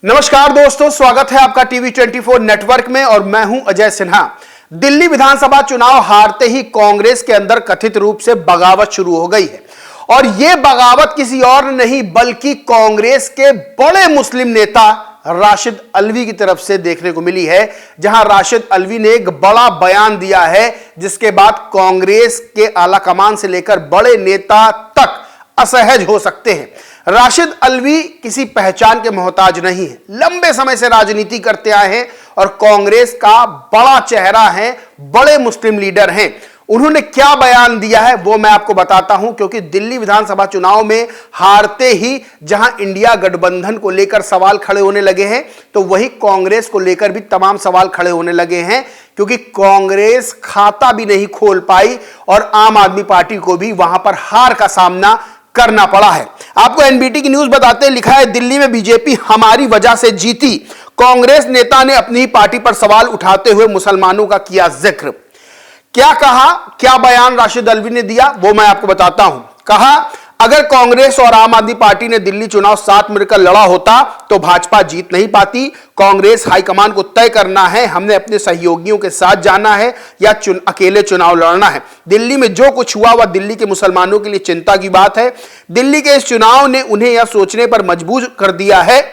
नमस्कार दोस्तों, स्वागत है आपका टीवी 24 नेटवर्क में और मैं हूं अजय सिन्हा। दिल्ली विधानसभा चुनाव हारते ही कांग्रेस के अंदर कथित रूप से बगावत शुरू हो गई है और यह बगावत किसी और नहीं बल्कि कांग्रेस के बड़े मुस्लिम नेता राशिद अल्वी की तरफ से देखने को मिली है, जहां राशिद अल्वी ने एक बड़ा बयान दिया है जिसके बाद कांग्रेस के आला कमान से लेकर बड़े नेता तक असहज हो सकते हैं। राशिद अल्वी किसी पहचान के मोहताज नहीं है, लंबे समय से राजनीति करते आए हैं और कांग्रेस का बड़ा चेहरा है, बड़े मुस्लिम लीडर हैं। उन्होंने क्या बयान दिया है वो मैं आपको बताता हूं, क्योंकि दिल्ली विधानसभा चुनाव में हारते ही जहां इंडिया गठबंधन को लेकर सवाल खड़े होने लगे हैं, तो वही कांग्रेस को लेकर भी तमाम सवाल खड़े होने लगे हैं, क्योंकि कांग्रेस खाता भी नहीं खोल पाई और आम आदमी पार्टी को भी वहां पर हार का सामना करना पड़ा है। आपको एनबीटी की न्यूज बताते हैं, लिखा है दिल्ली में बीजेपी हमारी वजह से जीती। कांग्रेस नेता ने अपनी ही पार्टी पर सवाल उठाते हुए मुसलमानों का किया जिक्र। क्या कहा, क्या बयान राशिद अल्वी ने दिया वो मैं आपको बताता हूं। कहा, अगर कांग्रेस और आम आदमी पार्टी ने दिल्ली चुनाव साथ मिलकर लड़ा होता तो भाजपा जीत नहीं पाती। कांग्रेस हाईकमान को तय करना है, हमने अपने सहयोगियों के साथ जाना है या अकेले चुनाव लड़ना है। दिल्ली में जो कुछ हुआ वह दिल्ली के मुसलमानों के लिए चिंता की बात है। दिल्ली के इस चुनाव ने उन्हें यह सोचने पर मजबूर कर दिया है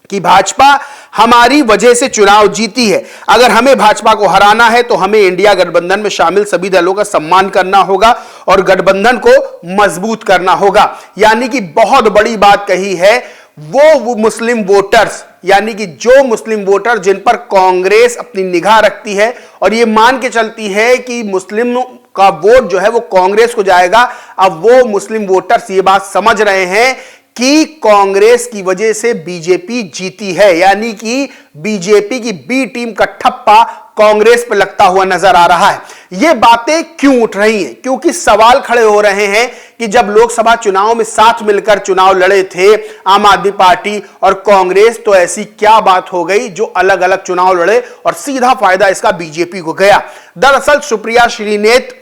कि भाजपा हमारी वजह से चुनाव जीती है। अगर हमें भाजपा को हराना है तो हमें इंडिया गठबंधन में शामिल सभी दलों का सम्मान करना होगा और गठबंधन को मजबूत करना होगा। यानी कि बहुत बड़ी बात कही है वो मुस्लिम वोटर्स, यानी कि जो मुस्लिम वोटर जिन पर कांग्रेस अपनी निगाह रखती है और ये मान के चलती है कि मुस्लिम का वोट जो है वो कांग्रेस को जाएगा। अब वो मुस्लिम वोटर्स ये बात समझ रहे हैं कि कांग्रेस की वजह से बीजेपी जीती है, यानी कि बीजेपी की बी टीम का ठप्पा कांग्रेस पर लगता हुआ नजर आ रहा है। यह बातें क्यों उठ रही हैं? क्योंकि सवाल खड़े हो रहे हैं कि जब लोकसभा चुनाव में साथ मिलकर चुनाव लड़े थे आम आदमी पार्टी और कांग्रेस, तो ऐसी क्या बात हो गई जो अलग अलग चुनाव लड़े और सीधा फायदा इसका बीजेपी को गया। दरअसल सुप्रिया श्रीनेत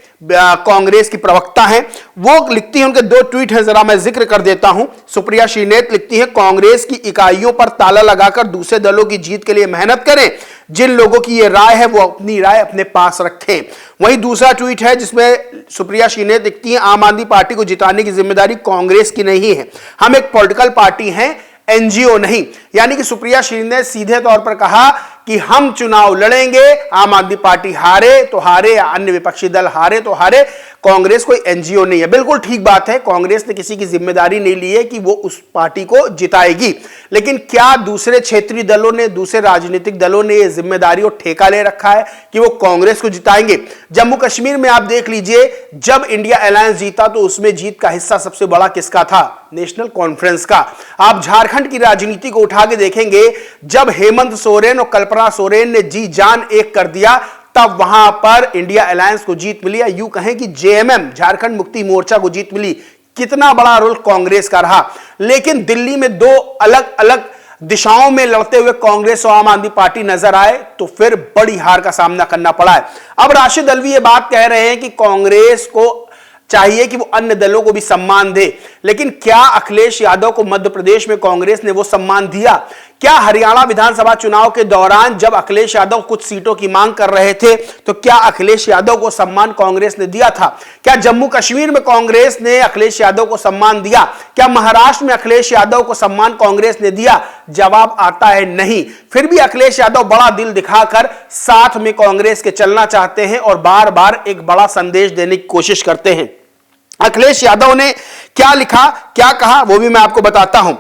कांग्रेस की प्रवक्ता हैं, वो लिखती हैं, उनके दो ट्वीट हैं, जरा मैं जिक्र कर देता हूं। सुप्रिया श्रीनेत लिखती हैं, कांग्रेस की इकाइयों पर ताला लगाकर दूसरे दलों की जीत के लिए मेहनत करें। जिन लोगों की ये राय है वो अपनी राय अपने पास रखें। वहीं दूसरा ट्वीट है जिसमें सुप्रिया श्रीनेत लिखती हैं, आम आदमी पार्टी को जिताने की जिम्मेदारी कांग्रेस की नहीं है, हम एक पॉलिटिकल पार्टी हैं, एनजीओ नहीं। यानी कि सुप्रिया श्रीनेत ने सीधे तौर पर कहा कि हम चुनाव लड़ेंगे, आम आदमी पार्टी हारे तो हारे या अन्य विपक्षी दल हारे तो हारे, कांग्रेस कोई एनजीओ नहीं है। बिल्कुल ठीक बात है, कांग्रेस ने किसी की जिम्मेदारी नहीं ली है कि वो उस पार्टी को जिताएगी, लेकिन क्या दूसरे क्षेत्रीय दलों ने, दूसरे राजनीतिक दलों ने यह जिम्मेदारी और ठेका ले रखा है कि वो कांग्रेस को जिताएंगे? जम्मू कश्मीर में आप देख लीजिए, जब इंडिया अलायंस जीता तो उसमें जीत का हिस्सा सबसे बड़ा किसका था? नेशनल कॉन्फ्रेंस का। आप झारखंड की राजनीति को उठा के देखेंगे, जब हेमंत सोरेन और कल्पना सोरेन ने जी जान एक कर दिया तब वहां पर इंडिया अलायंस को जीत मिली, या यूं कहें कि जेएमएम झारखंड मुक्ति मोर्चा को जीत मिली। कितना बड़ा रोल कांग्रेस का रहा। लेकिन दिल्ली में दो अलग अलग दिशाओं में लड़ते हुए कांग्रेस और आम आदमी पार्टी नजर आए तो फिर बड़ी हार का सामना करना पड़ा है। अब राशिद अल्वी ये बात कह रहे हैं कि कांग्रेस को चाहिए कि वो अन्य दलों को भी सम्मान दे, लेकिन क्या अखिलेश यादव को मध्य प्रदेश में कांग्रेस ने वो सम्मान दिया? क्या हरियाणा विधानसभा चुनाव के दौरान जब अखिलेश यादव कुछ सीटों की मांग कर रहे थे तो क्या अखिलेश यादव को सम्मान कांग्रेस ने दिया था? क्या जम्मू कश्मीर में कांग्रेस ने अखिलेश यादव को सम्मान दिया? क्या महाराष्ट्र में अखिलेश यादव को सम्मान कांग्रेस ने दिया? जवाब आता है नहीं। फिर भी अखिलेश यादव बड़ा दिल दिखाकर साथ में कांग्रेस के चलना चाहते हैं और बार बार एक बड़ा संदेश देने की कोशिश करते हैं। अखिलेश यादव ने क्या लिखा, क्या कहा वो भी मैं आपको बताता हूं।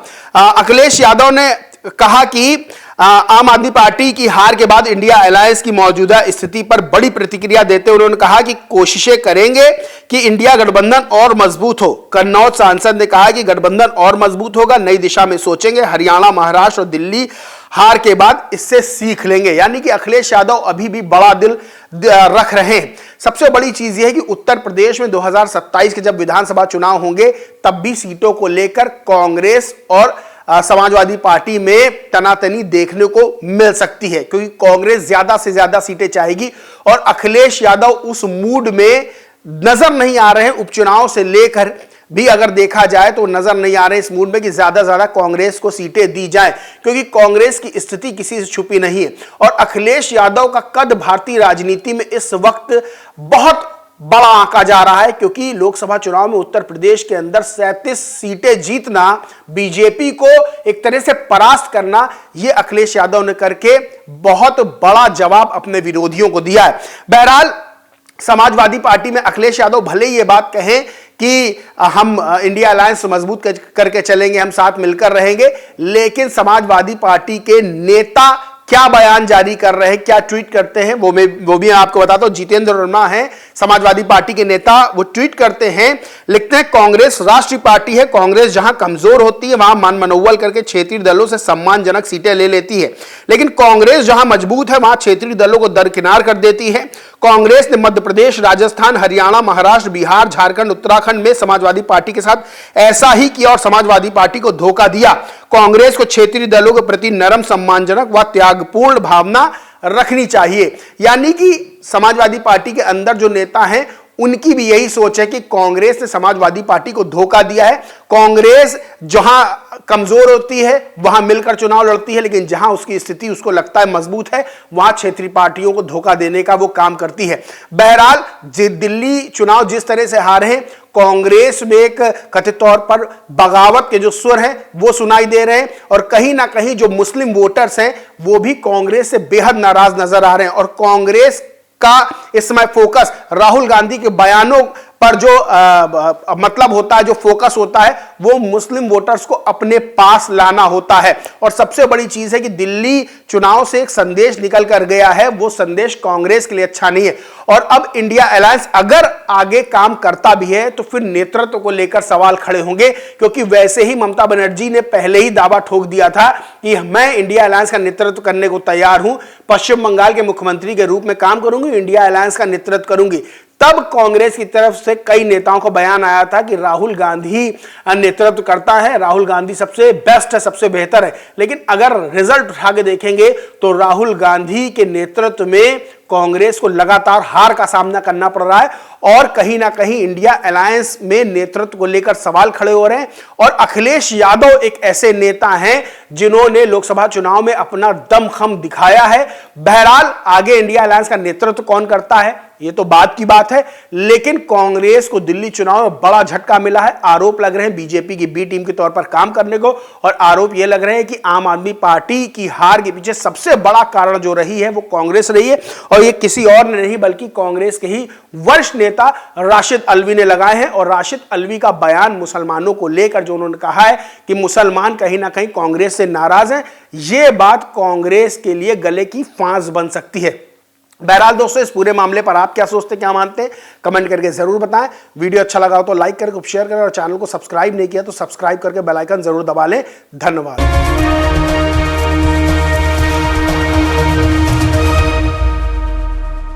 अखिलेश यादव ने कहा कि आम आदमी पार्टी की हार के बाद इंडिया अलायंस की मौजूदा स्थिति पर बड़ी प्रतिक्रिया देते हुए उन्होंने कहा कि कोशिशें करेंगे कि इंडिया गठबंधन और मजबूत हो। कन्नौज सांसद ने कहा कि गठबंधन और मजबूत होगा, नई दिशा में सोचेंगे, हरियाणा, महाराष्ट्र और दिल्ली हार के बाद इससे सीख लेंगे। यानी कि अखिलेश यादव अभी भी बड़ा दिल रख रहे हैं। सबसे बड़ी चीज यह है कि उत्तर प्रदेश में 2027 के जब विधानसभा चुनाव होंगे तब भी सीटों को लेकर कांग्रेस और समाजवादी पार्टी में तनातनी देखने को मिल सकती है, क्योंकि कांग्रेस ज्यादा से ज्यादा सीटें चाहेगी और अखिलेश यादव उस मूड में नजर नहीं आ रहे हैं उपचुनाव से लेकर भी अगर देखा जाए तो नजर नहीं आ रहे इस मूड में कि ज्यादा से ज्यादा कांग्रेस को सीटें दी जाए, क्योंकि कांग्रेस की स्थिति किसी से छुपी नहीं है। और अखिलेश यादव का कद भारतीय राजनीति में इस वक्त बहुत बड़ा आंका जा रहा है, क्योंकि लोकसभा चुनाव में उत्तर प्रदेश के अंदर 37 सीटें जीतना, बीजेपी को एक तरह से परास्त करना, यह अखिलेश यादव ने करके बहुत बड़ा जवाब अपने विरोधियों को दिया है। बहरहाल समाजवादी पार्टी में अखिलेश यादव भले ही यह बात कहें कि हम इंडिया अलायंस मजबूत करके चलेंगे, हम साथ मिलकर रहेंगे, लेकिन समाजवादी पार्टी के नेता क्या बयान जारी कर रहे हैं, क्या ट्वीट करते हैं, वो भी मैं आपको बताता हूं। जितेंद्र वर्मा हैं समाजवादी पार्टी के नेता, वो ट्वीट करते हैं, लिखते हैं, कांग्रेस राष्ट्रीय पार्टी है, कांग्रेस जहां कमजोर होती है वहां मनमनौवल करके क्षेत्रीय दलों से सम्मानजनक सीटें ले लेती है, लेकिन कांग्रेस जहां मजबूत है वहां क्षेत्रीय दलों को दरकिनार कर देती है। कांग्रेस ने मध्य प्रदेश, राजस्थान, हरियाणा, महाराष्ट्र, बिहार, झारखंड, उत्तराखंड में समाजवादी पार्टी के साथ ऐसा ही किया और समाजवादी पार्टी को धोखा दिया। कांग्रेस को क्षेत्रीय दलों के प्रति नरम, सम्मानजनक व त्यागपूर्ण भावना रखनी चाहिए। यानी कि समाजवादी पार्टी के अंदर जो नेता हैं उनकी भी यही सोच है कि कांग्रेस ने समाजवादी पार्टी को धोखा दिया है। कांग्रेस जहां कमजोर होती है वहां मिलकर चुनाव लड़ती है, लेकिन जहां उसकी स्थिति उसको लगता है मजबूत है वहां क्षेत्रीय पार्टियों को धोखा देने का वो काम करती है। बहरहाल दिल्ली चुनाव जिस तरह से हारे हैं, कांग्रेस में एक कथित तौर पर बगावत के जो सुर हैं वो सुनाई दे रहे हैं, और कहीं ना कहीं जो मुस्लिम वोटर्स हैं वो भी कांग्रेस से बेहद नाराज नजर आ रहे हैं। और कांग्रेस का इस समय फोकस राहुल गांधी के बयानों पर जो मतलब होता है, जो फोकस होता है, वो मुस्लिम वोटर्स को अपने पास लाना होता है। और सबसे बड़ी चीज है कि दिल्ली चुनाव से एक संदेश निकल कर गया है, वो संदेश कांग्रेस के लिए अच्छा नहीं है। और अब इंडिया अलायंस अगर आगे काम करता भी है तो फिर नेतृत्व को लेकर सवाल खड़े होंगे, क्योंकि वैसे ही ममता बनर्जी ने पहले ही दावा ठोक दिया था कि मैं इंडिया अलायंस का नेतृत्व करने को तैयार हूं, पश्चिम बंगाल के मुख्यमंत्री के रूप में काम करूंगी, इंडिया अलायंस का नेतृत्व करूंगी। तब कांग्रेस की तरफ से कई नेताओं को बयान आया था कि राहुल गांधी नेतृत्व करता है, राहुल गांधी सबसे बेस्ट है, सबसे बेहतर है। लेकिन अगर रिजल्ट उठा के देखेंगे तो राहुल गांधी के नेतृत्व में कांग्रेस को लगातार हार का सामना करना पड़ रहा है, और कहीं ना कहीं इंडिया अलायंस में नेतृत्व को लेकर सवाल खड़े हो रहे हैं। और अखिलेश यादव एक ऐसे नेता हैं जिन्होंने लोकसभा चुनाव में अपना दमखम दिखाया है। बहरहाल आगे इंडिया अलायंस का नेतृत्व कौन करता है ये तो बात की बात है, लेकिन कांग्रेस को दिल्ली चुनाव में बड़ा झटका मिला है। आरोप लग रहे हैं बीजेपी की बी टीम के तौर पर काम करने को, और आरोप यह लग रहे हैं कि आम आदमी पार्टी की हार के पीछे सबसे बड़ा कारण जो रही है वो कांग्रेस रही है, और ये किसी और ने नहीं बल्कि कांग्रेस के ही वरिष्ठ नेता राशिद अल्वी ने लगाए हैं। और राशिद अल्वी का बयान मुसलमानों को लेकर जो उन्होंने कहा है कि मुसलमान कहीं ना कहीं कांग्रेस से नाराज हैं, यह बात कांग्रेस के लिए गले की फांस बन सकती है। बहरहाल दोस्तों, इस पूरे मामले पर आप क्या सोचते, क्या मानते हैं, कमेंट करके जरूर बताएं। वीडियो अच्छा लगा हो तो लाइक करके शेयर करें, और चैनल को सब्सक्राइब नहीं किया तो सब्सक्राइब करके बेल आइकन जरूर दबा लें। धन्यवाद।